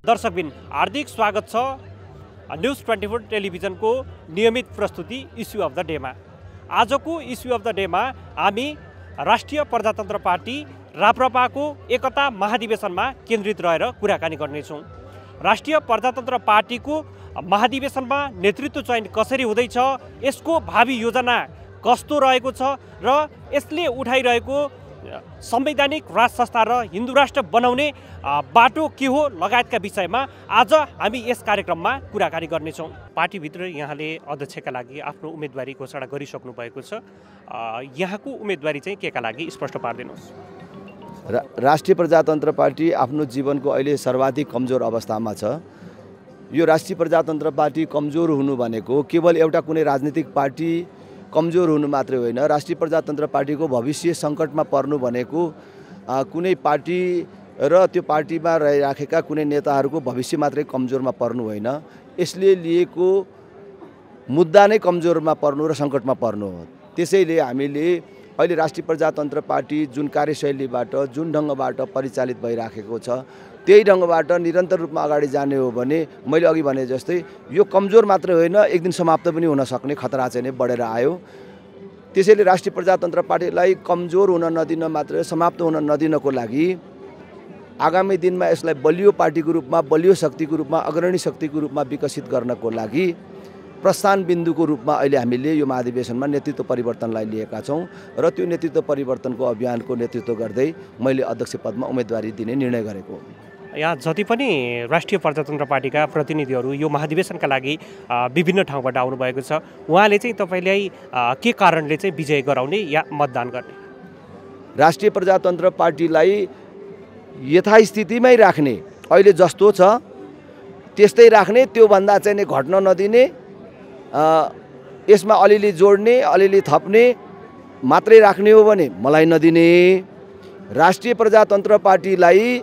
दर्शकबिन हार्दिक स्वागत छ न्यूज 24 टेलिभिजनको नियमित प्रस्तुति इस्यु अफ द डेमा। आजको इस्यु अफ द डेमा हामी राष्ट्रिय प्रजातन्त्र पार्टी राप्रपाको एकता महाधिवेशनमा केन्द्रित रहेर कुराकानी गर्नेछौँ। राष्ट्रिय प्रजातन्त्र पार्टीको महाधिवेशनमा नेतृत्व चयन कसरी हुँदैछ, यसको भावी योजना कस्तो रहेको छ र यसले उठाइरहेको संवैधानिक राज संस्था र हिन्दू राष्ट्र बनाउने बाटो के हो लगायतका विषयमा आज हामी यस कार्यक्रममा कुराकानी गर्नेछौँ। पार्टीभित्र यहाँले अध्यक्षका लागि आफ्नो उम्मेदवारी घोषणा गरिसक्नु भएको छ। यहाँको उम्मेदवारी चाहिँ केका लागि स्पष्ट पारिदिनुहोस्। राष्ट्रिय प्रजातन्त्र पार्टी आफ्नो जीवनको अहिले सर्वाधिक कमजोर अवस्थामा छ। यो राष्ट्रिय प्रजातन्त्र पार्टी कमजोर हुनु भनेको केवल एउटा कुनै राजनीतिक पार्टी कमजोर हुनु मात्रै होइन। राष्ट्रिय प्रजातन्त्र पार्टीको भविष्य सङ्कटमा पर्नु भनेको कुनै पार्टी र त्यो पार्टीमा रहिराखेका कुनै नेताहरूको भविष्य मात्रै कमजोरमा पर्नु होइन, यसले लिएको मुद्दा नै कमजोरमा पर्नु र सङ्कटमा पर्नु हो। त्यसैले हामीले अहिले राष्ट्रिय प्रजातन्त्र पार्टी जुन कार्यशैलीबाट जुन ढङ्गबाट परिचालित भइराखेको छ त्यही ढङ्गबाट निरन्तर रूपमा अगाडि जाने हो भने मैले अघि भने जस्तै यो कमजोर मात्रै होइन, एक दिन समाप्त पनि हुन सक्ने खतरा चाहिँ नै बढेर आयो। त्यसैले राष्ट्रिय प्रजातन्त्र पार्टीलाई कमजोर हुन नदिन मात्र समाप्त हुन नदिनको लागि आगामी दिनमा यसलाई बलियो पार्टीको रूपमा, बलियो शक्तिको रूपमा, अग्रणी शक्तिको रूपमा विकसित गर्नको लागि प्रस्थान बिन्दुको रूपमा अहिले हामीले यो महाधिवेशनमा नेतृत्व परिवर्तनलाई लिएका छौँ र त्यो नेतृत्व परिवर्तनको अभियानको नेतृत्व गर्दै मैले अध्यक्ष पदमा उम्मेदवारी दिने निर्णय गरेको। यहाँ जति पनि राष्ट्रिय प्रजातन्त्र पार्टीका प्रतिनिधिहरू यो महाधिवेशनका लागि विभिन्न ठाउँबाट आउनुभएको छ, उहाँले चाहिँ तपाईँलाई के कारणले चाहिँ विजय गराउने या मतदान गर्ने? राष्ट्रिय प्रजातन्त्र पार्टीलाई यथास्थितिमै राख्ने, अहिले जस्तो छ त्यस्तै राख्ने, त्योभन्दा चाहिँ नि घट्न नदिने, यसमा अलिअलि जोड्ने अलिअलि थप्ने मात्रै राख्ने हो भने मलाई नदिने। राष्ट्रिय प्रजातन्त्र पार्टीलाई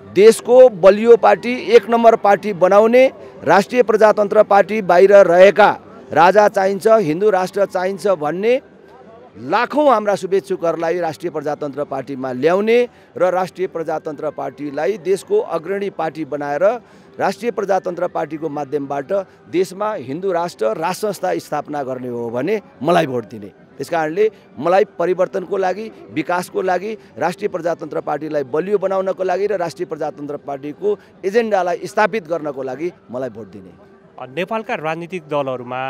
देशको बलियो पार्टी, एक नम्बर पार्टी बनाउने, राष्ट्रिय प्रजातन्त्र पार्टी बाहिर रहेका राजा चाहिन्छ, हिन्दू राष्ट्र चाहिन्छ भन्ने लाखौँ हाम्रा शुभेच्छुकहरूलाई राष्ट्रिय प्रजातन्त्र पार्टीमा ल्याउने र राष्ट्रिय प्रजातन्त्र पार्टीलाई देशको अग्रणी पार्टी बनाएर राष्ट्रिय प्रजातन्त्र पार्टीको माध्यमबाट देशमा हिन्दू राष्ट्र राज संस्था स्थापना गर्ने हो भने मलाई भोट दिने। त्यसकारणले मलाई परिवर्तनको लागि, विकासको लागि, राष्ट्रिय प्रजातन्त्र पार्टीलाई बलियो बनाउनको लागि र राष्ट्रिय प्रजातन्त्र पार्टीको एजेन्डालाई स्थापित गर्नको लागि मलाई भोट दिने। नेपालका राजनीतिक दलहरूमा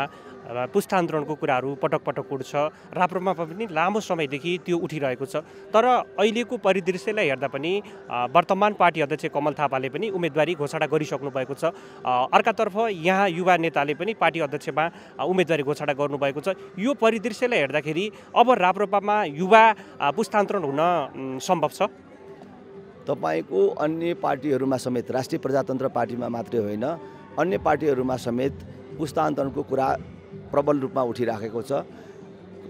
पुस्तान्तरणको कुराहरू पटक पटक उठ्छ, राप्रपामा पनि लामो समयदेखि त्यो उठिरहेको छ। तर अहिलेको परिदृश्यलाई हेर्दा पनि वर्तमान पार्टी अध्यक्ष कमल थापाले पनि उम्मेदवारी घोषणा गरिसक्नु भएको छ। अर्कातर्फ यहाँ युवा नेताले पनि पार्टी अध्यक्षमा उम्मेदवारी घोषणा गर्नुभएको छ। यो परिदृश्यलाई हेर्दाखेरि अब राप्रपामा युवा पुस्तान्तरण हुन सम्भव छ? तपाईँको अन्य पार्टीहरूमा समेत, राष्ट्रिय प्रजातन्त्र पार्टीमा मात्रै होइन अन्य पार्टीहरूमा समेत पुस्तान्तरणको कुरा प्रबल रूपमा उठिराखेको छ।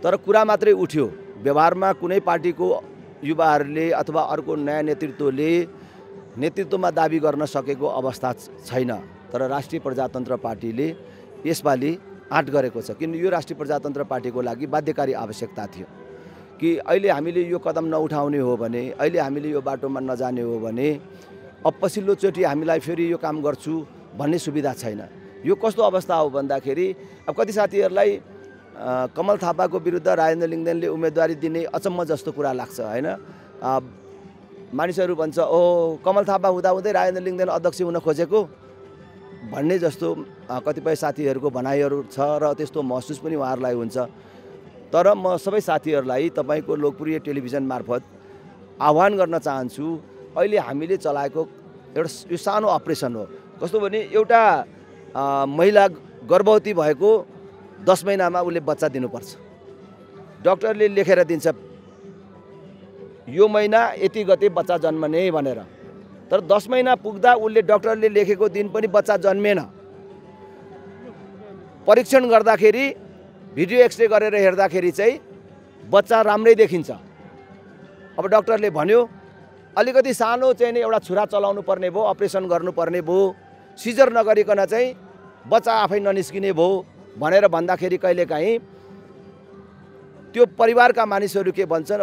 तर कुरा मात्रै उठ्यो, व्यवहारमा कुनै पार्टीको युवाहरूले अथवा अर्को नयाँ नेतृत्वले नेतृत्वमा दाबी गर्न सकेको अवस्था छैन। तर राष्ट्रिय प्रजातन्त्र पार्टीले यसपालि आँट गरेको छ। किन यो राष्ट्रिय प्रजातन्त्र पार्टीको लागि बाध्यकारी आवश्यकता थियो कि अहिले हामीले यो कदम नउठाउने हो भने, अहिले हामीले यो बाटोमा नजाने हो भने अब पछिल्लोचोटि हामीलाई फेरि यो काम गर्छु भन्ने सुविधा छैन। यो कस्तो अवस्था हो भन्दाखेरि अब कति साथीहरूलाई कमल थापाको विरुद्ध राजेन्द्र लिङ्गदेनले उम्मेदवारी दिने अचम्म जस्तो कुरा लाग्छ होइन। मानिसहरू भन्छ ओ कमल थापा हुँदाहुँदै राजेन्द्र लिङ्गदेन अध्यक्ष हुन खोजेको भन्ने जस्तो कतिपय साथीहरूको भनाइहरू छ र त्यस्तो महसुस पनि उहाँहरूलाई हुन्छ। तर म सबै साथीहरूलाई तपाईँको लोकप्रिय टेलिभिजन मार्फत आह्वान गर्न चाहन्छु, अहिले हामीले चलाएको एउटा यो सानो अपरेसन हो। कस्तो भने एउटा महिला गर्भवती भएको 10 महिनामा उसले बच्चा दिनुपर्छ। डक्टरले लेखेर दिन्छ यो महिना यति गते बच्चा जन्मने भनेर। तर 10 महिना पुग्दा उसले डक्टरले लेखेको दिन पनि बच्चा जन्मेन। परीक्षण गर्दाखेरि भिडियो एक्सरे गरेर हेर्दाखेरि चाहिँ बच्चा राम्रै देखिन्छ। अब डक्टरले भन्यो अलिकति सानो चाहिँ नि एउटा छुरा चलाउनु पर्ने भयो, अपरेसन गर्नुपर्ने भयो, सिजर नगरिकन चाहिँ बच्चा आफै ननिस्किने भयो भनेर भन्दाखेरि कहिलेकाहीँ त्यो परिवारका मानिसहरू के भन्छन्,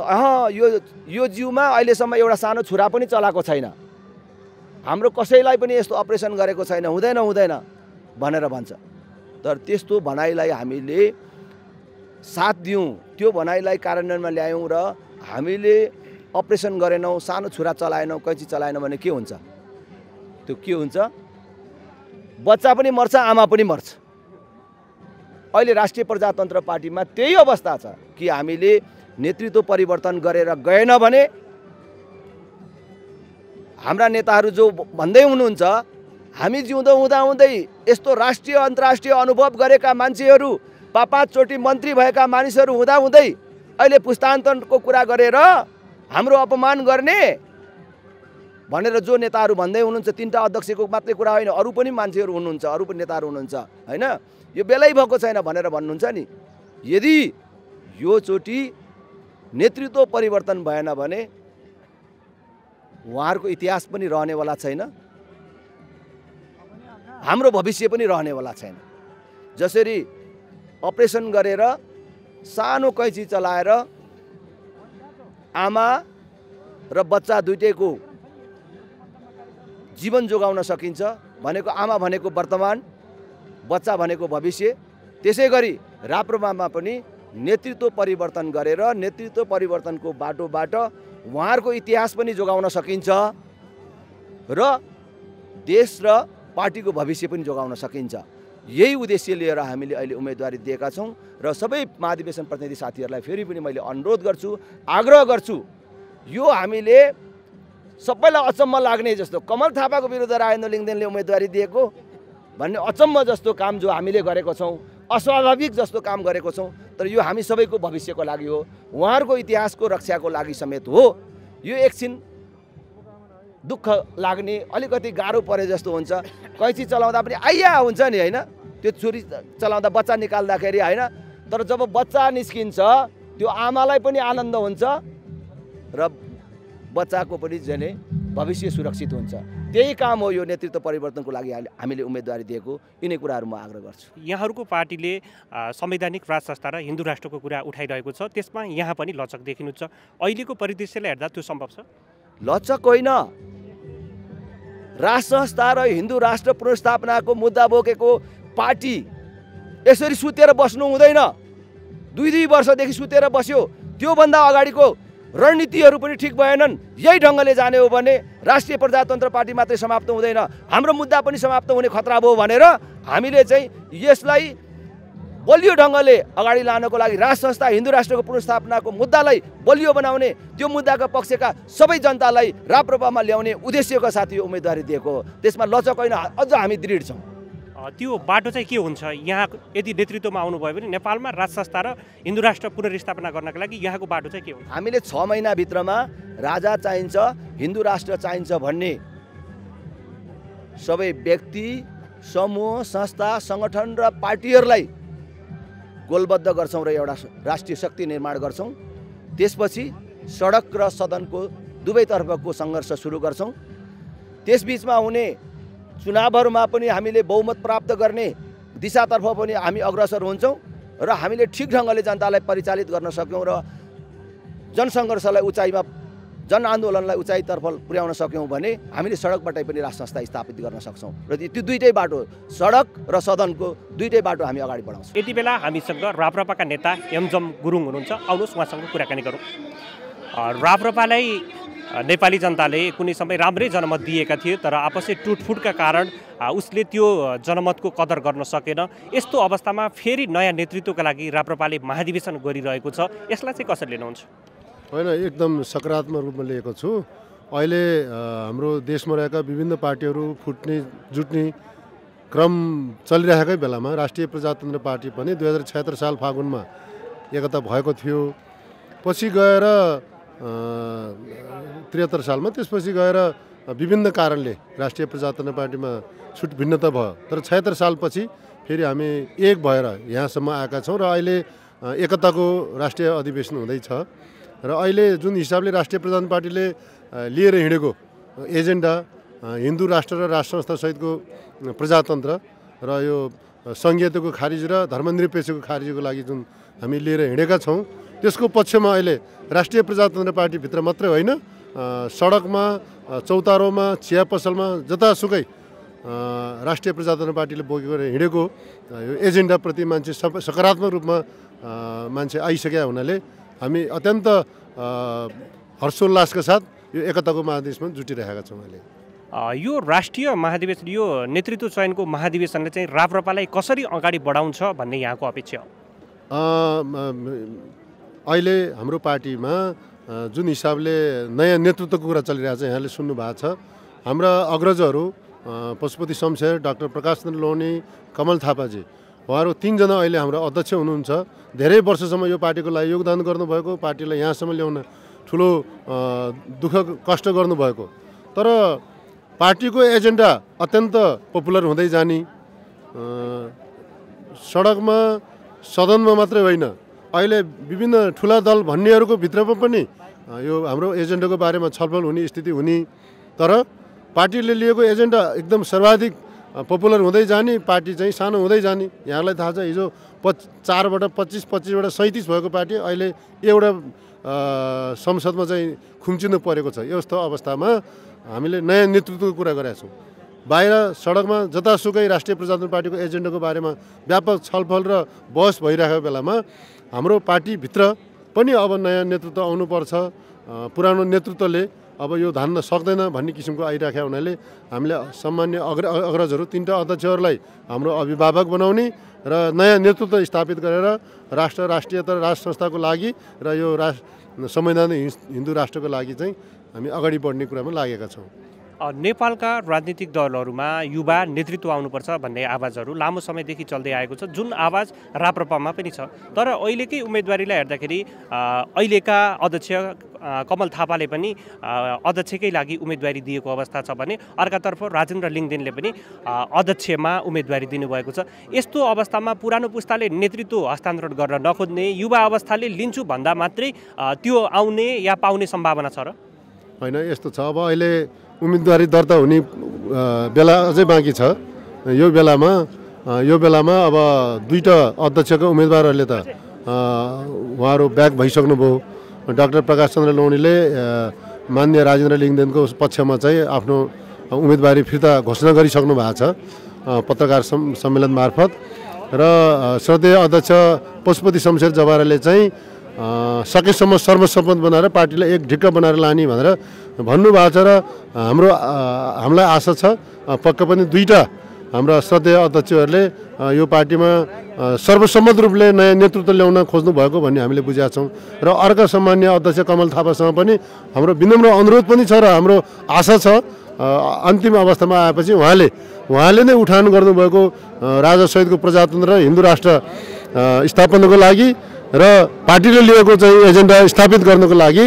यो जिउमा अहिलेसम्म एउटा सानो छुरा पनि चलाएको छैन, हाम्रो कसैलाई पनि यस्तो अपरेसन गरेको छैन, हुँदैन हुँदैन भनेर भन्छ। तर त्यस्तो भनाइलाई हामीले साथ दियौँ, त्यो भनाइलाई कार्यान्वयनमा ल्यायौँ र हामीले अपरेसन गरेनौँ, सानो छुरा चलाएनौँ, कैँची चलाएनौँ भने के हुन्छ? त्यो के हुन्छ? बच्चा पनि मर्छ, आमा पनि मर्छ। अहिले राष्ट्रिय प्रजातन्त्र पार्टीमा त्यही अवस्था छ कि हामीले नेतृत्व परिवर्तन गरेर गएन भने हाम्रा नेताहरू जो भन्दै हुनुहुन्छ हामी जिउँदो हुँदाहुँदै यस्तो राष्ट्रिय अन्तर्राष्ट्रिय अनुभव गरेका मान्छेहरू, 5 चोटि मन्त्री भएका मानिसहरू हुँदाहुँदै अहिले पुस्तान्तरको कुरा गरेर हाम्रो अपमान गर्ने भनेर जो नेताहरू भन्दै हुनुहुन्छ, 3टा अध्यक्षको मात्रै कुरा होइन, अरू पनि मान्छेहरू हुनुहुन्छ, अरू पनि नेताहरू हुनुहुन्छ हैन, यो बेलै भएको छैन भनेर भन्नुहुन्छ नि। यदि यो चोटि नेतृत्व परिवर्तन भएन भने उहाँहरूको इतिहास पनि रहनेवाला छैन, हाम्रो भविष्य पनि रहनेवाला छैन। जसरी अपरेसन गरेर सानो कैँची चलाएर आमा र बच्चा दुईटैको जीवन जोगाउन सकिन्छ भनेको आमा भनेको वर्तमान, बच्चा भनेको भविष्य, त्यसै गरी राप्रपामा पनि नेतृत्व परिवर्तन गरेर नेतृत्व परिवर्तनको बाटोबाट उहाँहरूको इतिहास पनि जोगाउन सकिन्छ र देश र पार्टीको भविष्य पनि जोगाउन सकिन्छ। यही उद्देश्य लिएर हामीले अहिले उम्मेदवारी दिएका छौँ र सबै महाधिवेशन प्रतिनिधि साथीहरूलाई फेरि पनि मैले अनुरोध गर्छु, आग्रह गर्छु, यो हामीले सबैलाई अचम्म लाग्ने जस्तो कमल थापाको विरुद्ध राजेन्द्र लिङ्गदेनले उम्मेदवारी दिएको भन्ने अचम्म जस्तो काम जो हामीले गरेको छौँ, अस्वाभाविक जस्तो काम गरेको छौँ, तर यो हामी सबैको भविष्यको लागि हो, उहाँहरूको इतिहासको रक्षाको लागि समेत हो। यो एकछिन दुःख लाग्ने, अलिकति गाह्रो परे जस्तो हुन्छ। कैँची चलाउँदा पनि आइया हुन्छ नि हैन, त्यो छुरी चलाउँदा बच्चा निकाल्दाखेरि हैन, तर जब बच्चा निस्किन्छ त्यो आमालाई पनि आनन्द हुन्छ र बच्चाको पनि जने भविष्य सुरक्षित हुन्छ। त्यही काम हो यो नेतृत्व परिवर्तनको लागि हामीले उम्मेदवारी दिएको। यिनै कुराहरू म आग्रह गर्छु। यहाँहरूको पार्टीले संवैधानिक राज संस्था र हिन्दू राष्ट्रको कुरा उठाइरहेको छ, त्यसमा यहाँ पनि लचक देखिनुहुन्छ। अहिलेको परिदृश्यलाई हेर्दा त्यो सम्भव छ? लचक होइन, राज संस्था र हिन्दू राष्ट्र पुनर्स्थापनाको मुद्दा बोकेको पार्टी यसरी सुतेर बस्नु हुँदैन। 2 वर्षदेखि सुतेर बस्यो, त्योभन्दा अगाडिको रणनीतिहरू पनि ठिक भएनन्। यही ढङ्गले जाने हो भने राष्ट्रिय प्रजातन्त्र पार्टी मात्रै समाप्त हुँदैन, हाम्रो मुद्दा पनि समाप्त हुने खतरा भयो भनेर हामीले चाहिँ यसलाई बलियो ढङ्गले अगाडि लानको लागि राज संस्था हिन्दू राष्ट्रको पुनर्स्थापनाको मुद्दालाई बलियो बनाउने, त्यो मुद्दाका पक्षका सबै जनतालाई राप्रपामा ल्याउने उद्देश्यका साथ यो उम्मेदवारी दिएको हो। त्यसमा लचक होइन, अझ हामी दृढ छौँ। त्यो बाटो चाहिँ के हुन्छ? यहाँ यदि नेतृत्वमा आउनुभयो भने नेपालमा राज संस्था र हिन्दू राष्ट्र पुनर्स्थापना गर्नका लागि यहाँको बाटो चाहिँ के हुन्छ? हामीले 6 महिनाभित्रमा राजा चाहिन्छ, हिन्दू राष्ट्र चाहिन्छ भन्ने सबै व्यक्ति, समूह, संस्था, सङ्गठन र पार्टीहरूलाई गोलबद्ध गर्छौँ र एउटा राष्ट्रिय शक्ति निर्माण गर्छौँ। त्यसपछि सडक र सदनको दुवैतर्फको सङ्घर्ष सुरु गर्छौँ। त्यसबिचमा हुने चुनावहरूमा पनि हामीले बहुमत प्राप्त गर्ने दिशातर्फ पनि हामी अग्रसर हुन्छौँ र हामीले ठिक ढङ्गले जनतालाई परिचालित गर्न सक्यौँ र जनसङ्घर्षलाई उचाइमा, जनआन्दोलनलाई उचाइतर्फ पुर्याउन सक्यौँ भने हामीले सडकबाटै पनि राज संस्था स्थापित गर्न सक्छौँ र त्यो दुईटै बाटो, सडक र सदनको दुईटै बाटो हामी अगाडि बढाउँछौँ। यति बेला हामीसँग राप्रपाका नेता एमजम गुरुङ हुनुहुन्छ, आउनुहोस् उहाँसँग कुराकानी गरौँ। राप्रपालाई नेपाली जनताले कुनै समय राम्रै जनमत दिएका थिए, तर आपसै टुटफुटका कारण उसले त्यो जनमतको कदर गर्न सकेन। यस्तो अवस्थामा फेरि नयाँ नेतृत्वका लागि राप्रपाले महाधिवेशन गरिरहेको छ, यसलाई चाहिँ कसरी लिनुहुन्छ? होइन, एकदम सकारात्मक रूपमा लिएको छु। अहिले हाम्रो देशमा रहेका विभिन्न पार्टीहरू फुट्ने जुट्ने क्रम चलिरहेकै बेलामा राष्ट्रिय प्रजातन्त्र पार्टी पनि 2076 साल फागुनमा एकता भएको थियो। पछि गएर 73 सालमा, त्यसपछि गएर विभिन्न कारणले राष्ट्रिय प्रजातन्त्र पार्टीमा छुट भिन्नता भयो। तर 76 सालपछि फेरि हामी एक भएर यहाँसम्म आएका छौँ र अहिले एकताको राष्ट्रिय अधिवेशन हुँदैछ। र अहिले जुन हिसाबले राष्ट्रिय प्रजातन्त्र पार्टीले लिएर हिँडेको एजेन्डा हिन्दू राष्ट्र र राष्ट्र संस्था सहितको प्रजातन्त्र र यो सङ्घीयताको खारिज र धर्मनिरपेक्षको खारिजको लागि जुन हामी लिएर हिँडेका छौँ, त्यसको पक्षमा अहिले राष्ट्रिय प्रजातन्त्र पार्टीभित्र मात्रै होइन, सडकमा, चौतारोमा, चिया पसलमा, जतासुकै राष्ट्रिय प्रजातन्त्र पार्टीले बोकेर हिँडेको यो एजेन्डाप्रति मान्छे सकारात्मक रूपमा मान्छे आइसकेका हुनाले हामी अत्यन्त हर्षोल्लासका साथ यो एकताको महाधिवेशनमा जुटिरहेका छौँ अहिले। यो राष्ट्रिय महाधिवेशन, यो नेतृत्व चयनको महाधिवेशनले चाहिँ राप्रपालाई कसरी अगाडि बढाउँछ भन्ने यहाँको अपेक्षा हो? अहिले हाम्रो पार्टीमा जुन हिसाबले नयाँ नेतृत्वको कुरा चलिरहेको छ, यहाँले सुन्नु भएको छ। हाम्रा अग्रजहरू पशुपति शमशेर, डाक्टर प्रकाश चन्द्र लोहनी, कमल थापाजी, उहाँहरू 3 जना अहिले हाम्रो अध्यक्ष हुनुहुन्छ। धेरै वर्षसम्म यो पार्टीको लागि योगदान गर्नुभएको, पार्टीलाई यहाँसम्म ल्याउन ठुलो दुःख कष्ट गर्नुभएको। तर पार्टीको एजेन्डा अत्यन्त पपुलर हुँदै जाने, सडकमा सदनमा मात्रै होइन, अहिले विभिन्न ठुला दल भन्नेहरूको भित्रमा पनि यो हाम्रो एजेन्डाको बारेमा छलफल हुने स्थिति हुने। तर पार्टीले लिएको एजेन्डा एकदम सर्वाधिक पपुलर हुँदै जाने, पार्टी चाहिँ सानो हुँदै जाने। यहाँलाई थाहा छ, हिजो 4बाट 25, 25बाट 37 भएको पार्टी अहिले एउटा संसदमा चाहिँ खुम्चिनु परेको छ। यस्तो अवस्थामा हामीले नयाँ नेतृत्वको कुरा गरेका छौँ। बाहिर सडकमा जतासुकै राष्ट्रिय प्रजातन्त्र पार्टीको एजेन्डाको बारेमा व्यापक छलफल र बहस भइरहेको बेलामा हाम्रो पार्टीभित्र पनि अब नयाँ नेतृत्व आउनुपर्छ। पुरानो नेतृत्वले अब यो धान्न सक्दैन भन्ने किसिमको आइरहेको हुनाले हामीले सामान्य अग्रजहरू 3टा अध्यक्षहरूलाई हाम्रो अभिभावक बनाउने र नयाँ नेतृत्व स्थापित गरेर राष्ट्रियता राष्ट्र संस्थाको लागि र यो संवैधानिक हिन्दू राष्ट्रको लागि चाहिँ हामी अगाडि बढ्ने कुरामा लागेका छौँ। नेपालका राजनीतिक दलहरूमा युवा नेतृत्व आउनुपर्छ भन्ने आवाजहरू लामो समयदेखि चल्दै आएको छ, जुन आवाज राप्रपामा पनि छ। तर अहिलेकै उम्मेदवारीलाई हेर्दाखेरि अहिलेका अध्यक्ष कमल थापाले पनि अध्यक्षकै लागि उम्मेदवारी दिएको अवस्था छ भने अर्कातर्फ राजेन्द्र लिङदेनले पनि अध्यक्षमा उम्मेदवारी दिनुभएको छ। यस्तो अवस्थामा पुरानो पुस्ताले नेतृत्व हस्तान्तरण गर्न नखोज्ने, युवा अवस्थाले लिन्छु भन्दा मात्रै त्यो आउने या पाउने सम्भावना छ र? होइन, यस्तो छ। अब अहिले उम्मेदवारी दर्ता हुने बेला अझै बाँकी छ। यो बेलामा अब 2टा अध्यक्षको उम्मेदवारहरूले त उहाँहरू ब्याक भइसक्नुभयो। डाक्टर प्रकाश चन्द्र लोहनीले मान्य राजेन्द्र लिङदेनको पक्षमा चाहिँ आफ्नो उम्मेदवारी फिर्ता घोषणा गरिसक्नु भएको छ पत्रकार सम्मेलन मार्फत। र श्रद्धेय अध्यक्ष पशुपति शमशेर जवाराले चाहिँ सकेसम्म सर्वसम्मत बनाएर पार्टीलाई एक ढिक्क बनाएर लाने भनेर भन्नुभएको छ। र हामीलाई आशा छ पक्का पनि 2टा हाम्रा श्रद्धेय अध्यक्षहरूले यो पार्टीमा सर्वसम्मत रूपले नयाँ नेतृत्व ल्याउन खोज्नु भएको भन्ने हामीले बुझेका छौँ। र अर्का सामान्य अध्यक्ष कमल थापासँग पनि हाम्रो विनम्र अनुरोध पनि छ र हाम्रो आशा छ अन्तिम अवस्थामा आएपछि उहाँले नै उठान गर्नुभएको राजा सहितको प्रजातन्त्र र हिन्दू राष्ट्र स्थापनाको लागि र पार्टीले लिएको चाहिँ एजेन्डा स्थापित गर्नको लागि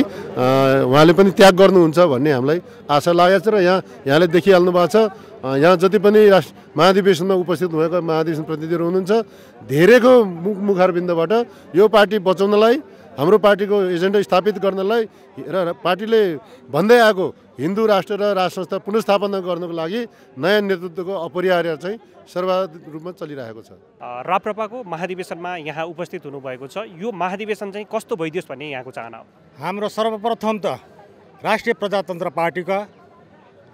उहाँले पनि त्याग गर्नुहुन्छ भन्ने हामीलाई आशा लागेको छ। र यहाँले देखिहाल्नु भएको छ, यहाँ जति पनि महाधिवेशनमा उपस्थित भएको महाधिवेशन प्रतिनिधिहरू हुनुहुन्छ, धेरैको मुखारबिन्दबाट यो पार्टी बचाउनलाई, हाम्रो पार्टीको एजेन्डा स्थापित गर्नलाई र पार्टीले भन्दै आएको हिन्दू राष्ट्र र राष्ट्र संस्था पुनर्स्थापना गर्नको लागि नयाँ नेतृत्वको अपरिहार्य चाहिँ सर्वाधिक रूपमा चलिरहेको छ। राप्रपाको महाधिवेशनमा यहाँ उपस्थित हुनुभएको छ। यो महाधिवेशन चाहिँ कस्तो भइदियोस् भन्ने यहाँको चाहना हो? हाम्रो सर्वप्रथम त राष्ट्रिय प्रजातन्त्र पार्टीका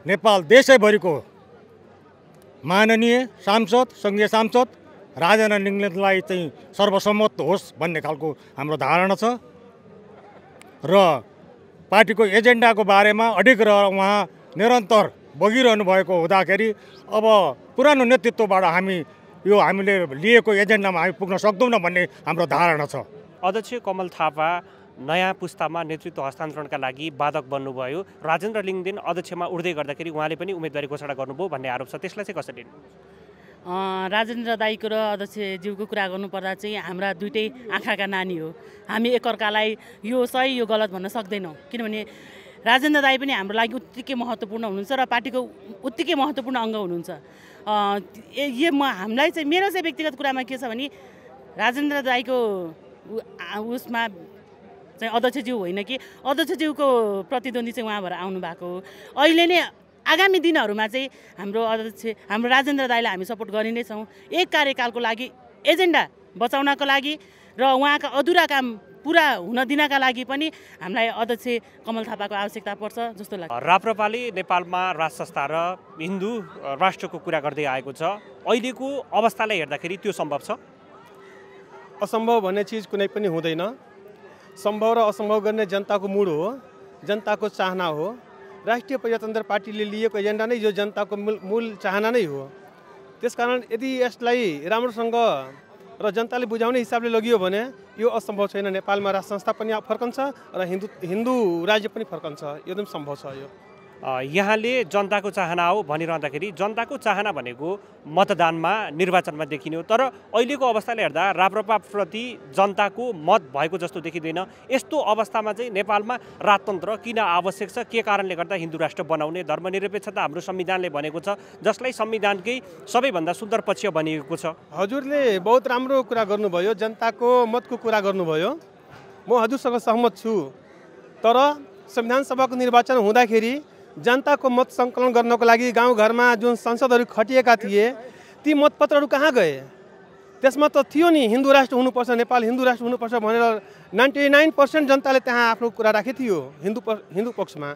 नेपाल देशैभरिको माननीय सांसद, सङ्घीय सांसद राजेन्द्र लिङदेनलाई चाहिँ सर्वसम्मत होस् भन्ने खालको हाम्रो धारणा छ। र पार्टीको एजेन्डाको बारेमा अडिग रहेर उहाँ निरन्तर बगिरहनु भएको हुँदाखेरि अब पुरानो नेतृत्वबाट हामीले लिएको एजेन्डामा हामी पुग्न सक्दैनौँ भन्ने हाम्रो धारणा छ। अध्यक्ष कमल थापा नयाँ पुस्तामा नेतृत्व हस्तान्तरणका लागि बाधक बन्नुभयो। राजेन्द्र लिङदेन अध्यक्षमा उठ्दै गर्दाखेरि उहाँले पनि उम्मेदवारी घोषणा गर्नुभयो भन्ने आरोप छ, त्यसलाई चाहिँ कसरी? राजेन्द्र दाईको र अध्यक्षज्यूको कुरा गर्नुपर्दा चाहिँ हाम्रा दुइटै आँखाका नानी हो। हामी एकअर्कालाई यो सही यो गलत भन्न सक्दैनौँ, किनभने राजेन्द्र दाई पनि हाम्रो लागि उत्तिकै महत्त्वपूर्ण हुनुहुन्छ र पार्टीको उत्तिकै महत्त्वपूर्ण अङ्ग हुनुहुन्छ। हामीलाई चाहिँ मेरो चाहिँ व्यक्तिगत कुरामा के छ भने राजेन्द्र दाईको उसमा चाहिँ अध्यक्षज्यू होइन कि अध्यक्षज्यूको प्रतिद्वन्दी चाहिँ उहाँ भएर आउनु भएको हो। अहिले नै आगामी दिनहरूमा चाहिँ हाम्रो राजेन्द्र दाईलाई हामी सपोर्ट गरि नै छौँ। एक कार्यकालको लागि एजेन्डा बचाउनको लागि र उहाँका अधुरा काम पुरा हुन दिनका लागि पनि हामीलाई अध्यक्ष कमल थापाको आवश्यकता पर्छ जस्तो लाग्छ। राप्रपाले नेपालमा राज संस्था र हिन्दू राष्ट्रको कुरा गर्दै आएको छ। अहिलेको अवस्थालाई हेर्दाखेरि त्यो सम्भव छ? असम्भव भन्ने चिज कुनै पनि हुँदैन। सम्भव र असम्भव गर्ने जनताको मुड हो, जनताको चाहना हो। राष्ट्रिय प्रजातन्त्र पार्टीले लिएको एजेन्डा नै यो जनताको मूल चाहना नै हो। त्यसकारण यदि यसलाई राम्रोसँग र जनताले बुझाउने हिसाबले लगियो भने यो असम्भव छैन। नेपालमा राज संस्था पनि फर्कन्छ र हिन्दू राज्य पनि फर्कन्छ, एकदम सम्भव छ यो। यहाँले जनताको चाहना हो भनिरहँदाखेरि जनताको चाहना भनेको मतदानमा निर्वाचनमा देखिने हो, तर अहिलेको अवस्थाले हेर्दा राप्रपाप्रति जनताको मत भएको जस्तो देखिँदैन। यस्तो अवस्थामा चाहिँ नेपालमा राजतन्त्र किन आवश्यक छ? के कारणले गर्दा हिन्दू राष्ट्र बनाउने? धर्मनिरपेक्षता हाम्रो संविधानले भनेको छ, जसलाई संविधानकै सबैभन्दा सुन्दर पक्ष भनिएको छ। हजुरले बहुत राम्रो कुरा गर्नुभयो, जनताको मतको कुरा गर्नुभयो, म हजुरसँग सहमत छु। तर संविधान सभाको निर्वाचन हुँदाखेरि जनताको मत सङ्कलन गर्नको लागि गाउँघरमा जुन संसदहरू खटिएका थिए ती मतपत्रहरू कहाँ गए? त्यसमा त थियो नि हिन्दू राष्ट्र हुनुपर्छ, नेपाल हिन्दू राष्ट्र हुनुपर्छ भनेर 99% जनताले त्यहाँ आफ्नो कुरा राखेको थियो हिन्दू पक्षमा।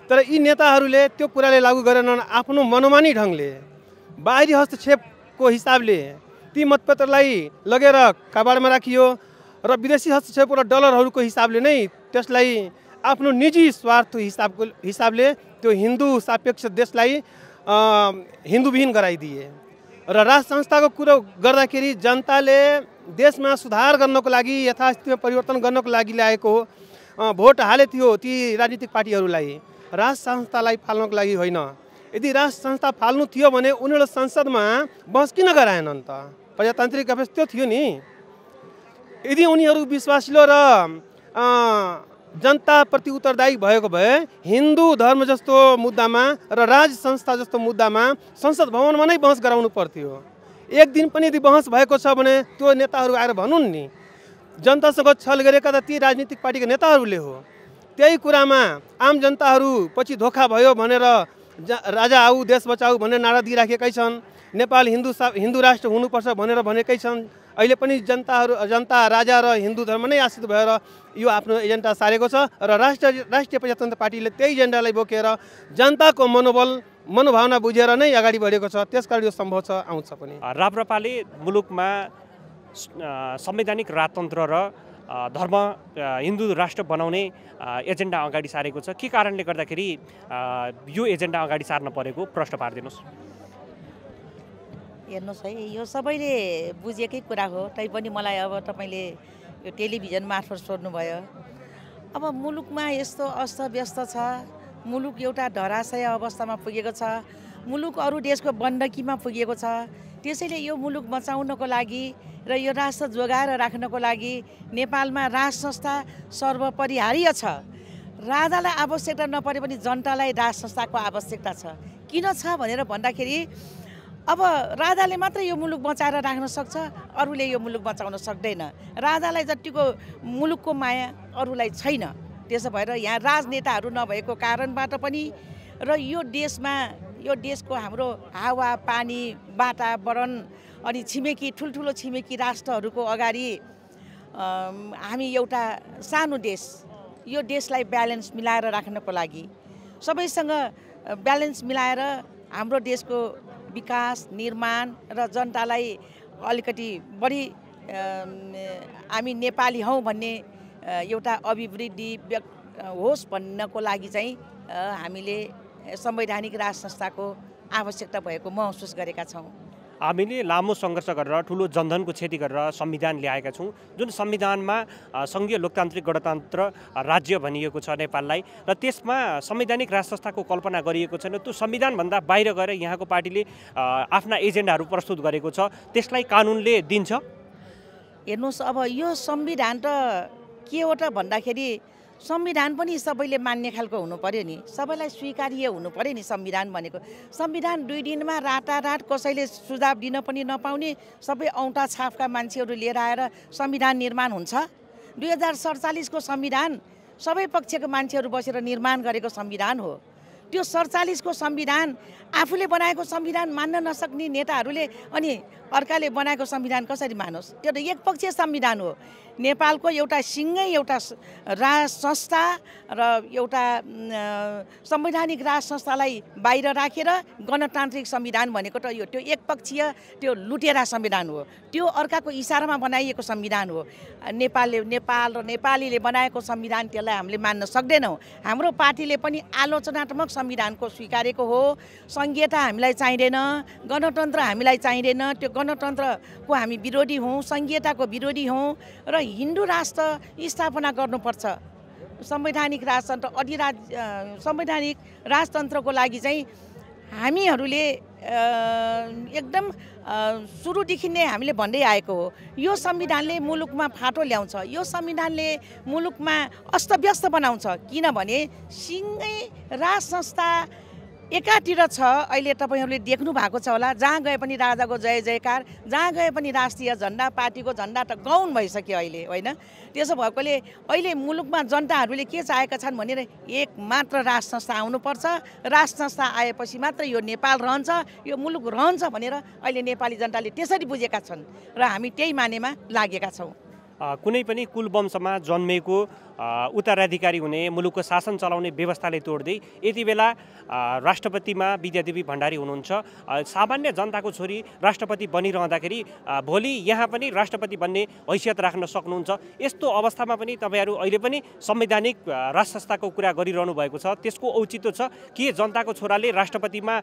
तर यी नेताहरूले त्यो कुराले लागू गरेनन्। आफ्नो मनोमानी ढङ्गले बाहिरी हस्तक्षेपको हिसाबले ती मतपत्रलाई लगेर काबाडमा राखियो र विदेशी हस्तक्षेप र डलरहरूको हिसाबले नै त्यसलाई आफ्नो निजी स्वार्थ हिसाबले त्यो हिन्दू सापेक्ष देशलाई हिन्दूविहीन गराइदिए। र राज संस्थाको कुरो गर्दाखेरि जनताले देशमा सुधार गर्नको लागि, यथास्थितिमा परिवर्तन गर्नको लागि ल्याएको भोट हाले थियो ती राजनीतिक पार्टीहरूलाई, राज संस्थालाई फाल्नको लागि होइन। यदि राज संस्था फाल्नु थियो भने उनीहरूले संसदमा बहस किन गराएनन् त? प्रजातान्त्रिक अभ्यास त्यो थियो नि। यदि उनीहरू विश्वासिलो र जनताप्रति उत्तरदायी भएको भए हिन्दू धर्म जस्तो मुद्दामा र राज संस्था जस्तो मुद्दामा संसद भवनमा नै बहस गराउनु पर्थ्यो। एक दिन पनि यदि बहस भएको छ भने त्यो नेताहरू आएर भनुन् नि जनतासँग छल गरेका त ती राजनीतिक पार्टीका नेताहरूले हो। त्यही कुरामा आम जनताहरू पछि धोका भयो भनेर राजा आऊ देश बचाऊ भनेर नारा दिइराखेकै छन्। नेपाल हिन्दू राष्ट्र हुनुपर्छ भनेर भनेकै छन्। अहिले पनि जनता राजा र हिन्दू धर्म नै आश्रित भएर यो आफ्नो एजेन्डा सारेको छ र राष्ट्रिय प्रजातन्त्र पार्टीले त्यही एजेन्डालाई बोकेर जनताको मनोभावना बुझेर नै अगाडि बढेको छ। त्यसकारण यो सम्भव छ, आउँछ पनि। राप्रपाले मुलुकमा संवैधानिक राजतन्त्र र धर्म हिन्दू राष्ट्र बनाउने एजेन्डा अगाडि सारेको छ। के कारणले गर्दाखेरि यो एजेन्डा अगाडि सार्न परेको प्रश्न पारिदिनुहोस्। हेर्नुहोस् है, यो सबैले बुझेकै कुरा हो, तैपनि मलाई अब तपाईँले यो टेलिभिजन मार्फत सोध्नुभयो। अब मुलुकमा यस्तो अस्तव्यस्त छ, मुलुक एउटा धराशय अवस्थामा पुगेको छ, मुलुक अरू देशको बन्दकीमा पुगेको छ। त्यसैले यो मुलुक बचाउनको लागि र यो राष्ट्र जोगाएर राख्नको लागि नेपालमा राज संस्था सर्वपरिहार्य छ। राजालाई आवश्यकता नपरे पनि जनतालाई राज संस्थाको आवश्यकता छ। किन छ भनेर भन्दाखेरि अब राजाले मात्र यो मुलुक बचाएर राख्न सक्छ, अरूले यो मुलुक बचाउन सक्दैन। राजालाई जतिको मुलुकको माया अरूलाई छैन। त्यसो भएर यहाँ राजनेताहरू नभएको कारणबाट पनि र यो देशको हाम्रो हावा पानी वातावरण अनि छिमेकी ठुल्ठुलो छिमेकी राष्ट्रहरूको अगाडि हामी एउटा सानो देश, यो देशलाई ब्यालेन्स मिलाएर राख्नको लागि सबैसँग ब्यालेन्स मिलाएर हाम्रो देशको विकास निर्माण र जनतालाई अलिकति बढी हामी नेपाली हौँ भन्ने एउटा अभिवृद्धि होस् भन्नको लागि चाहिँ हामीले संवैधानिक राज संस्थाको आवश्यकता भएको महसुस गरेका छौँ। हामीले लामो सङ्घर्ष गरेर ठुलो जनधनको क्षति गरेर संविधान ल्याएका छौँ, जुन संविधानमा सङ्घीय लोकतान्त्रिक गणतन्त्र राज्य भनिएको छ नेपाललाई, र त्यसमा संवैधानिक राज संस्थाको कल्पना गरिएको छैन। त्यो संविधानभन्दा बाहिर गएर यहाँको पार्टीले आफ्ना एजेन्डाहरू प्रस्तुत गरेको छ, त्यसलाई कानुनले दिन्छ? हेर्नुहोस्, अब यो संविधान त के हो त भन्दाखेरि संविधान पनि सबैले मान्ने खालको हुनु पर्यो नि, सबैलाई स्वीकार्य हुनु पर्यो नि। संविधान भनेको संविधान 2 दिनमा रातारात कसैले सुझाव दिन पनि नपाउने सबै औँठा छापका मान्छेहरू लिएर आएर संविधान निर्माण हुन्छ। 2047 को संविधान सबै पक्षको मान्छेहरू बसेर निर्माण गरेको संविधान हो। त्यो 47 को संविधान आफूले बनाएको संविधान मान्न नसक्ने नेताहरूले अनि अर्काले बनाएको संविधान कसरी मानोस्? त्यो त एकपक्षीय संविधान हो। नेपालको एउटा सिङ्गै एउटा राज संस्था र एउटा संवैधानिक राज संस्थालाई बाहिर राखेर गणतान्त्रिक संविधान भनेको त त्यो एकपक्षीय त्यो लुटेरा संविधान हो। त्यो अर्काको इसारामा बनाइएको संविधान हो। नेपाल र नेपालीले बनाएको संविधान, त्यसलाई हामीले मान्न सक्दैनौँ। हाम्रो पार्टीले पनि आलोचनात्मक संविधानको स्वीकारेको हो। संघीयता हामीलाई चाहिँदैन, गणतन्त्र हामीलाई चाहिँदैन, त्यो गणतन्त्रको हामी विरोधी हौँ, संघीयताको विरोधी हौँ र हिन्दू राष्ट्र स्थापना गर्नुपर्छ। संवैधानिक संवैधानिक राजतन्त्रको लागि चाहिँ हामीहरूले एकदम सुरुदेखि नै हामीले भन्दै आएको हो। यो संविधानले मुलुकमा फाटो ल्याउँछ, यो संविधानले मुलुकमा अस्तव्यस्त बनाउँछ। किनभने सिङ्गै राज संस्था एकातिर छ। अहिले तपाईँहरूले देख्नु भएको छ होला, जहाँ गए पनि राजाको जय जयकार, जहाँ गए पनि राष्ट्रिय झन्डा, पार्टीको झन्डा त गाउन भइसक्यो अहिले, होइन? त्यसो भएकोले अहिले मुलुकमा जनताहरूले के चाहेका छन् भनेर एक मात्र राज संस्था आउनुपर्छ। राज संस्था आएपछि मात्र यो नेपाल रहन्छ, यो मुलुक रहन्छ भनेर अहिले नेपाली जनताले त्यसरी बुझेका छन् र हामी त्यही मानेमा लागेका छौँ। कुनै पनि कुलवंशमा जन्मेको उत्तराधिकारी हुने, मुलुकको शासन चलाउने व्यवस्थाले तोड्दै यति बेला राष्ट्रपतिमा विद्यादेवी भण्डारी हुनुहुन्छ। सामान्य जनताको छोरी राष्ट्रपति बनिरहँदाखेरि भोलि यहाँ पनि राष्ट्रपति बन्ने हैसियत राख्न सक्नुहुन्छ। यस्तो अवस्थामा पनि तपाईँहरू अहिले पनि संवैधानिक राज संस्थाको कुरा गरिरहनु भएको छ। त्यसको औचित्य छ कि जनताको छोराले राष्ट्रपतिमा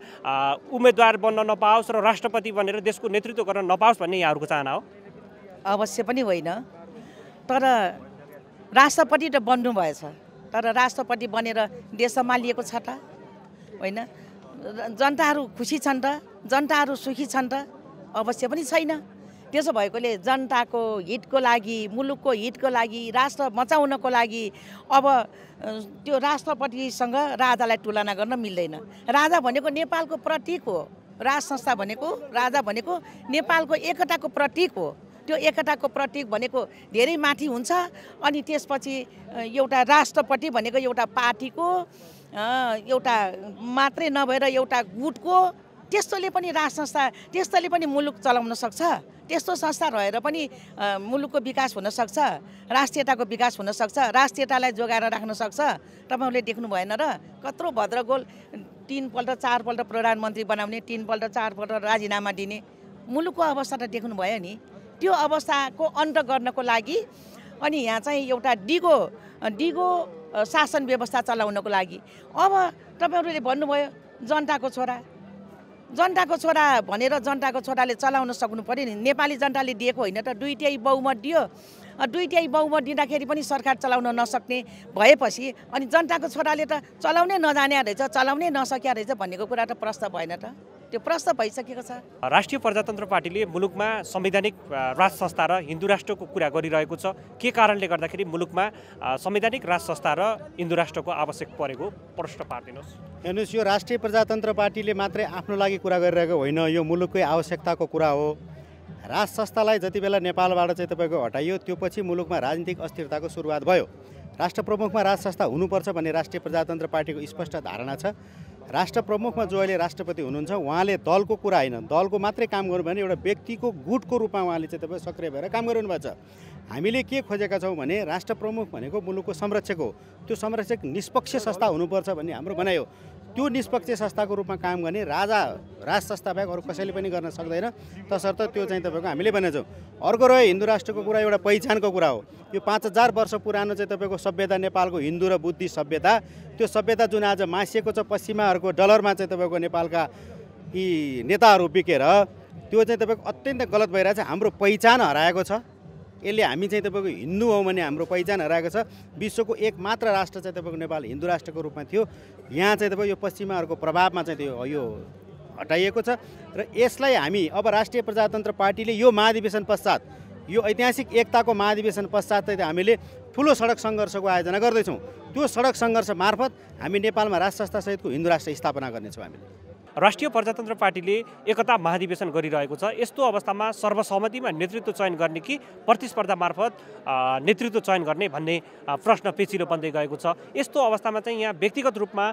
उम्मेदवार बन्न नपाओस् र राष्ट्रपति बनेर देशको नेतृत्व गर्न नपाओस् भन्ने यहाँहरूको चाहना हो? अवश्य पनि होइन, तर राष्ट्रपति त बन्नुभएछ, तर राष्ट्रपति बनेर देश सम्हालिएको छ त, होइन? जनताहरू खुसी छन् त, जनताहरू सुखी छन् त? अवश्य पनि छैन। त्यसो भएकोले जनताको हितको लागि, मुलुकको हितको लागि, राष्ट्र बचाउनको लागि अब त्यो राष्ट्रपतिसँग राजालाई तुलना गर्न मिल्दैन। राजा भनेको नेपालको प्रतीक हो। राज संस्था भनेको, राजा भनेको नेपालको एकताको प्रतीक हो। त्यो एकताको प्रतीक भनेको धेरै माथि हुन्छ। अनि त्यसपछि एउटा राष्ट्रपति भनेको एउटा पार्टीको एउटा मात्रै नभएर एउटा गुटको, त्यस्तोले पनि राज संस्था, त्यस्तोले पनि मुलुक चलाउन सक्छ। त्यस्तो संस्था रहेर पनि मुलुकको विकास हुन सक्छ, राष्ट्रियताको विकास हुन सक्छ, राष्ट्रियतालाई जोगाएर राख्न सक्छ। तपाईँहरूले देख्नु भएन र? कत्रो भद्रगोल 3 पल्ट 4 पल्ट प्रधानमन्त्री बनाउने, 3 पल्ट 4 पल्ट राजीनामा दिने। मुलुकको अवस्था त देख्नु भयो नि। त्यो अवस्थाको अन्त गर्नको लागि अनि यहाँ चाहिँ एउटा दिगो शासन व्यवस्था चलाउनको लागि अब तपाईँहरूले भन्नुभयो जनताको छोरा भनेर जनताको छोराले चलाउन सक्नु पर्यो नि। नेपाली जनताले दिएको होइन त, दुईटै बहुमत दियो। दुईटै बहुमत दिँदाखेरि पनि सरकार चलाउन नसक्ने भएपछि अनि जनताको छोराले त चलाउनै नजाने रहेछ, चलाउनै नसकिया रहेछ भन्नेको कुरा त प्रश्न भएन त? त्यो प्रश्न भइसकेको छ। राष्ट्रिय प्रजातन्त्र पार्टीले मुलुकमा संवैधानिक राज संस्था र हिन्दू राष्ट्रको कुरा गरिरहेको छ। के कारणले गर्दाखेरि मुलुकमा संवैधानिक राज संस्था र हिन्दू राष्ट्रको आवश्यक परेको प्रश्न पार्दिनुहोस्। हेर्नुहोस्, यो राष्ट्रिय प्रजातन्त्र पार्टीले मात्रै आफ्नो लागि कुरा गरिरहेको होइन, यो मुलुककै आवश्यकताको कुरा हो। राज संस्थालाई जति बेला नेपालबाट चाहिँ तपाईँको हटाइयो, त्यो पछि मुलुकमा राजनीतिक अस्थिरताको सुरुवात भयो। राष्ट्र प्रमुखमा राज संस्था हुनुपर्छ भन्ने राष्ट्रिय प्रजातन्त्र पार्टीको स्पष्ट धारणा छ। राष्ट्र प्रमुखमा जो अहिले राष्ट्रपति हुनुहुन्छ, उहाँले दलको कुरा होइन, दलको मात्रै काम गर्नु भने एउटा व्यक्तिको गुटको रूपमा उहाँले चाहिँ तपाईँ सक्रिय भएर काम गरिरहनु भएको छ। हामीले के खोजेका छौँ भने राष्ट्र प्रमुख भनेको मुलुकको संरक्षक हो। त्यो संरक्षक निष्पक्ष संस्था हुनुपर्छ भन्ने हाम्रो भनाइ हो। त्यो निष्पक्ष संस्थाको रूपमा काम गर्ने राज संस्था बाहेक अरू कसैले पनि गर्न सक्दैन, तसर्थ त्यो चाहिँ तपाईँको हामीले भनेछौँ। अर्को रह्यो हिन्दू राष्ट्रको कुरा, एउटा पहिचानको कुरा हो। यो 5000 वर्ष पुरानो चाहिँ तपाईँको सभ्यता, नेपालको हिन्दू र बुद्धि सभ्यता, त्यो सभ्यता जुन आज मासिएको छ पश्चिमाहरूको डलरमा चाहिँ तपाईँको नेपालका यी नेताहरू बिकेर, त्यो चाहिँ तपाईँको अत्यन्त गलत भइरहेछ। हाम्रो पहिचान हराएको छ। यसले हामी चाहिँ तपाईँको हिन्दू हौँ भने हाम्रो पहिचान हराएको छ। विश्वको एक मात्र राष्ट्र चाहिँ तपाईँको नेपाल हिन्दू राष्ट्रको रूपमा थियो। यहाँ चाहिँ तपाईँको यो पश्चिमाहरूको प्रभावमा चाहिँ यो हटाइएको छ। र यसलाई हामी अब राष्ट्रिय प्रजातन्त्र पार्टीले यो महाधिवेशन पश्चात, यो ऐतिहासिक एकताको महाधिवेशन पश्चात चाहिँ हामीले ठुलो सडक सङ्घर्षको आयोजना गर्दैछौँ। त्यो सडक सङ्घर्ष मार्फत हामी नेपालमा राज संस्थासहितको हिन्दू राष्ट्र स्थापना गर्नेछौँ। हामीले राष्ट्रिय प्रजातन्त्र पार्टीले एकता महाधिवेशन गरिरहेको छ। यस्तो अवस्थामा सर्वसम्मतिमा नेतृत्व चयन गर्ने कि प्रतिस्पर्धा मार्फत नेतृत्व चयन गर्ने भन्ने प्रश्न पेचिलो बन्दै गएको छ। यस्तो अवस्थामा चाहिँ यहाँ व्यक्तिगत रूपमा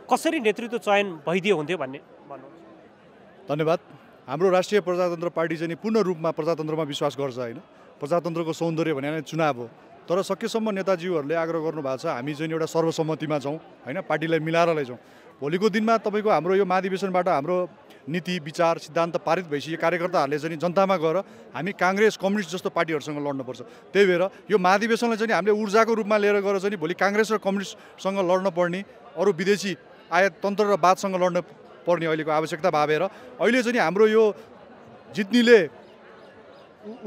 कसरी नेतृत्व चयन भइदियो हुन्थ्यो भन्ने भन्नुहुन्छ? धन्यवाद। हाम्रो राष्ट्रिय प्रजातन्त्र पार्टी चाहिँ पूर्ण रूपमा प्रजातन्त्रमा विश्वास गर्छ हैन। प्रजातन्त्रको सौन्दर्य भने चुनाव हो। तर सकेसम्म नेताजीहरूले आग्रह गर्नुभएको छ हामी चाहिँ एउटा सर्वसम्मतिमा जाउँ हैन, पार्टीलाई मिलाएर लैजाउँ। भोलिको दिनमा तपाईँको हाम्रो यो महाधिवेशनबाट हाम्रो नीति विचार सिद्धान्त पारित भइसक्यो। कार्यकर्ताहरूले चाहिँ जनतामा गएर हामी काङ्ग्रेस कम्युनिस्ट जस्तो पार्टीहरूसँग लड्नुपर्छ। त्यही भएर यो महाधिवेशनलाई चाहिँ हामीले ऊर्जाको रूपमा लिएर गएर चाहिँ भोलि काङ्ग्रेस र कम्युनिस्टसँग लड्न पर्ने, अरू विदेशी आयात तन्त्र र वादसँग लड्न पर्ने अहिलेको आवश्यकता भावेर अहिले चाहिँ हाम्रो यो जित्नेले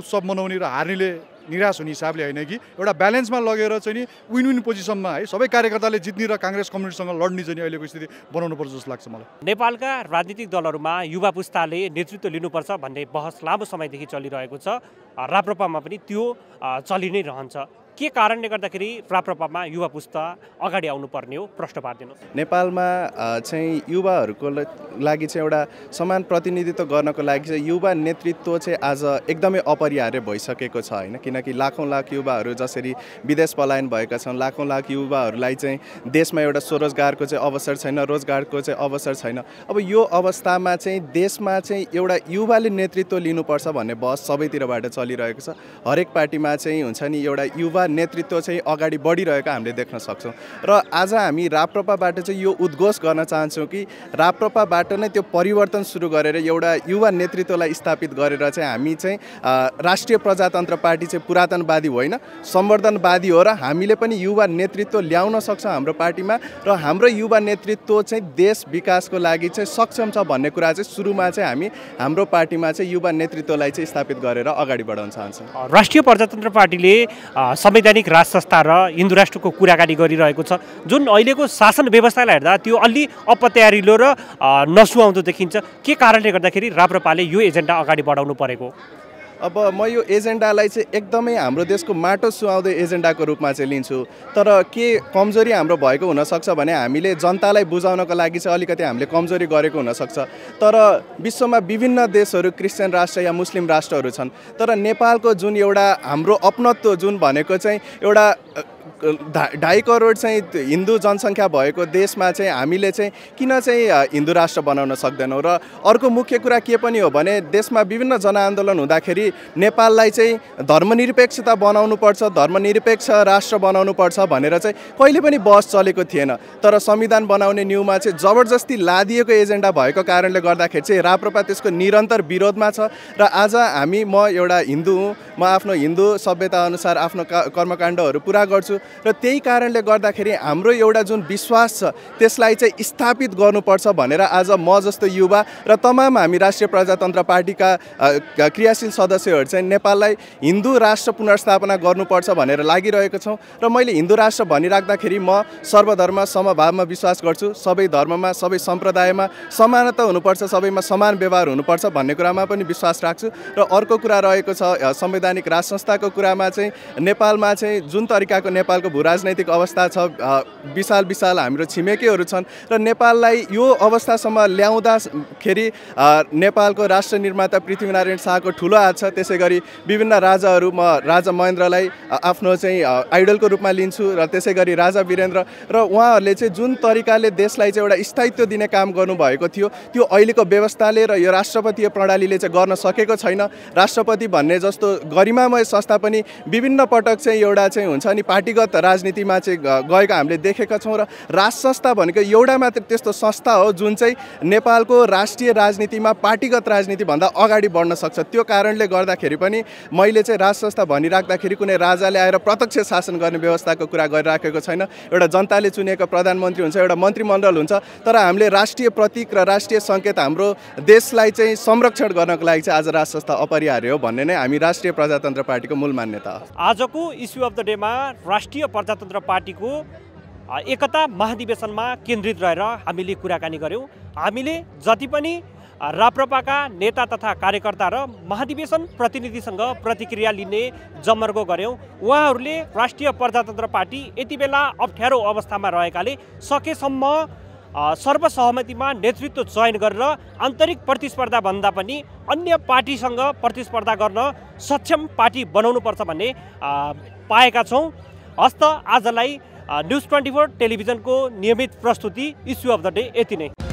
उत्सव मनाउने र हार्नेले निराश हुने हिसाबले होइन कि एउटा ब्यालेन्समा लगेर चाहिँ विन विन पोजिसनमा है सबै कार्यकर्ताले जित्ने र काङ्ग्रेस कम्युनिस्टसँग लड्ने चाहिँ अहिलेको स्थिति बनाउनु पर्छ जस्तो लाग्छ मलाई। नेपालका राजनीतिक दलहरूमा युवा पुस्ताले नेतृत्व लिनुपर्छ भन्ने बहस लामो समयदेखि चलिरहेको छ। राप्रपामा पनि त्यो चलि नै रहन्छ। के कारणले गर्दाखेरि राप्रपामा युवा पुस्ता अगाडि आउनुपर्ने हो, प्रश्न पारिदिनुहोस्। नेपालमा चाहिँ युवाहरूको लागि चाहिँ एउटा समान प्रतिनिधित्व गर्नको लागि चाहिँ युवा नेतृत्व चाहिँ आज एकदमै अपरिहार्य भइसकेको छ हैन। किनकि लाखौँ लाख युवाहरू जसरी विदेश पलायन भएका छन्, लाखौँ लाख युवाहरूलाई चाहिँ देशमा एउटा स्वरोजगारको चाहिँ अवसर छैन, रोजगारको चाहिँ अवसर छैन। अब यो अवस्थामा चाहिँ देशमा चाहिँ एउटा युवाले नेतृत्व लिनुपर्छ भन्ने बहस सबैतिरबाट चलिरहेको छ। हरेक पार्टीमा चाहिँ हुन्छ नि एउटा युवा नेतृत्व चाहिँ अगाडि बढिरहेको हामीले देख्न सक्छौँ। र आज हामी राप्रपाबाट चाहिँ यो उद्घोष गर्न चाहन्छौँ कि राप्रपाबाट नै त्यो परिवर्तन सुरु गरेर एउटा युवा नेतृत्वलाई स्थापित गरेर चाहिँ हामी चाहिँ राष्ट्रिय प्रजातन्त्र पार्टी चाहिँ पुरातनवादी होइन, संवर्धनवादी हो र हामीले पनि युवा नेतृत्व ल्याउन सक्छौँ हाम्रो पार्टीमा। र हाम्रो युवा नेतृत्व चाहिँ देश विकासको लागि चाहिँ सक्षम छ भन्ने कुरा चाहिँ सुरुमा चाहिँ हामी हाम्रो पार्टीमा चाहिँ युवा नेतृत्वलाई चाहिँ स्थापित गरेर अगाडि बढाउन चाहन्छौँ। राष्ट्रिय प्रजातन्त्र पार्टीले संवैधानिक राज संस्था र हिन्दू राष्ट्रको कुराकानी गरिरहेको छ। जुन अहिलेको शासन व्यवस्थालाई हेर्दा त्यो अलि अपत्यारिलो र नसुहाउँदो देखिन्छ। के कारणले गर्दाखेरि राप्रपाले यो एजेन्डा अगाडि बढाउनु परेको? अब म यो एजेन्डालाई चाहिँ एकदमै हाम्रो देशको माटो सुहाउँदो एजेन्डाको रूपमा चाहिँ लिन्छु। तर के कमजोरी हाम्रो भएको हुनसक्छ भने हामीले जनतालाई बुझाउनको लागि चाहिँ अलिकति हामीले कमजोरी गरेको हुनसक्छ। तर विश्वमा विभिन्न देशहरू क्रिस्चियन राष्ट्र या मुस्लिम राष्ट्रहरू छन्। तर नेपालको जुन एउटा हाम्रो अपनत्व जुन भनेको चाहिँ एउटा 2.5 करोड चाहिँ हिन्दू जनसङ्ख्या भएको देशमा चाहिँ हामीले चाहिँ किन चाहिँ हिन्दू राष्ट्र बनाउन सक्दैनौँ? र अर्को मुख्य कुरा के पनि हो भने देशमा विभिन्न जनआन्दोलन हुँदाखेरि नेपाललाई चाहिँ धर्मनिरपेक्षता बनाउनुपर्छ, धर्मनिरपेक्ष राष्ट्र बनाउनुपर्छ भनेर चाहिँ कहिले पनि बहस चलेको थिएन। तर संविधान बनाउने न्युमा चाहिँ जबरजस्ती लादिएको एजेन्डा भएको कारणले गर्दाखेरि चाहिँ राप्रपा त्यसको निरन्तर विरोधमा छ। र आज म एउटा हिन्दू हुँ, म आफ्नो हिन्दू सभ्यता अनुसार आफ्नो कर्मकाण्डहरू पुरा गर्छु। र त्यही कारणले गर्दाखेरि हाम्रो एउटा जुन विश्वास छ त्यसलाई चाहिँ स्थापित गर्नुपर्छ भनेर आज म जस्तो युवा र तमाम हामी राष्ट्रिय प्रजातन्त्र पार्टीका क्रियाशील सदस्यहरू चाहिँ नेपाललाई हिन्दू राष्ट्र पुनर्स्थापना गर्नुपर्छ भनेर लागिरहेको छौँ। र मैले हिन्दू राष्ट्र भनिराख्दाखेरि म सर्वधर्म समभावमा विश्वास गर्छु। सबै धर्ममा, सबै सम्प्रदायमा समानता हुनुपर्छ, सबैमा समान व्यवहार हुनुपर्छ भन्ने कुरामा पनि विश्वास राख्छु। र अर्को कुरा रहेको छ संवैधानिक राज संस्थाको कुरामा चाहिँ नेपालमा चाहिँ जुन तरिकाको नेपालको भूराजनैतिक अवस्था छ, विशाल विशाल हाम्रो छिमेकीहरू छन् र नेपाललाई यो अवस्थासम्म ल्याउँदाखेरि नेपालको राष्ट्र निर्माता पृथ्वीनारायण शाहको ठुलो हात छ। त्यसै गरी विभिन्न राजाहरू, म राजा महेन्द्रलाई आफ्नो चाहिँ आइडलको रूपमा लिन्छु र त्यसै गरी राजा वीरेन्द्र र उहाँहरूले चाहिँ जुन तरिकाले देशलाई चाहिँ एउटा स्थायित्व दिने काम गर्नुभएको थियो त्यो अहिलेको व्यवस्थाले र यो राष्ट्रपतीय प्रणालीले चाहिँ गर्न सकेको छैन। राष्ट्रपति भन्ने जस्तो गरिमामय संस्था पनि विभिन्न पटक चाहिँ एउटा चाहिँ हुन्छ नि पार्टीगत राजनीतिमा चाहिँ गएको हामीले देखेका छौँ। र राज संस्था भनेको एउटा मात्र त्यस्तो संस्था हो जुन चाहिँ नेपालको राष्ट्रिय राजनीतिमा पार्टीगत राजनीति भन्दा अगाडि बढ्न सक्छ। त्यो कारणले गर्दाखेरि पनि मैले चाहिँ राज संस्था भनिराख्दाखेरि कुनै राजाले आएर प्रत्यक्ष शासन गर्ने व्यवस्थाको कुरा गरिराखेको छैन। एउटा जनताले चुनेको प्रधानमन्त्री हुन्छ, एउटा मन्त्रीमण्डल हुन्छ। तर हामीले राष्ट्रिय प्रतीक र राष्ट्रिय सङ्केत हाम्रो देशलाई चाहिँ संरक्षण गर्नको लागि चाहिँ आज राज संस्था अपरिहार्य हो भन्ने नै हामी राष्ट्रिय प्रजातन्त्र पार्टीको मूल मान्यता हो। आजको इस्यु अफ द डेमा राष्ट्रिय प्रजातन्त्र पार्टीको एकता महाधिवेशनमा केन्द्रित रहेर हामीले कुराकानी गऱ्यौँ। हामीले जति पनि राप्रपाका नेता तथा कार्यकर्ता र महाधिवेशन प्रतिनिधिसँग प्रतिक्रिया लिने जमर्को गऱ्यौँ। उहाँहरूले राष्ट्रिय प्रजातन्त्र पार्टी यति बेला अप्ठ्यारो अवस्थामा रहेकाले सकेसम्म सर्वसहमतिमा नेतृत्व चयन गरेर आन्तरिक प्रतिस्पर्धा भन्दा पनि अन्य पार्टीसँग प्रतिस्पर्धा गर्न सक्षम पार्टी बनाउनुपर्छ भन्ने पाएका छौँ। हस्त आजलाई न्युज 24 टेलिभिजनको नियमित प्रस्तुति इस्यु अफ द डे यति नै।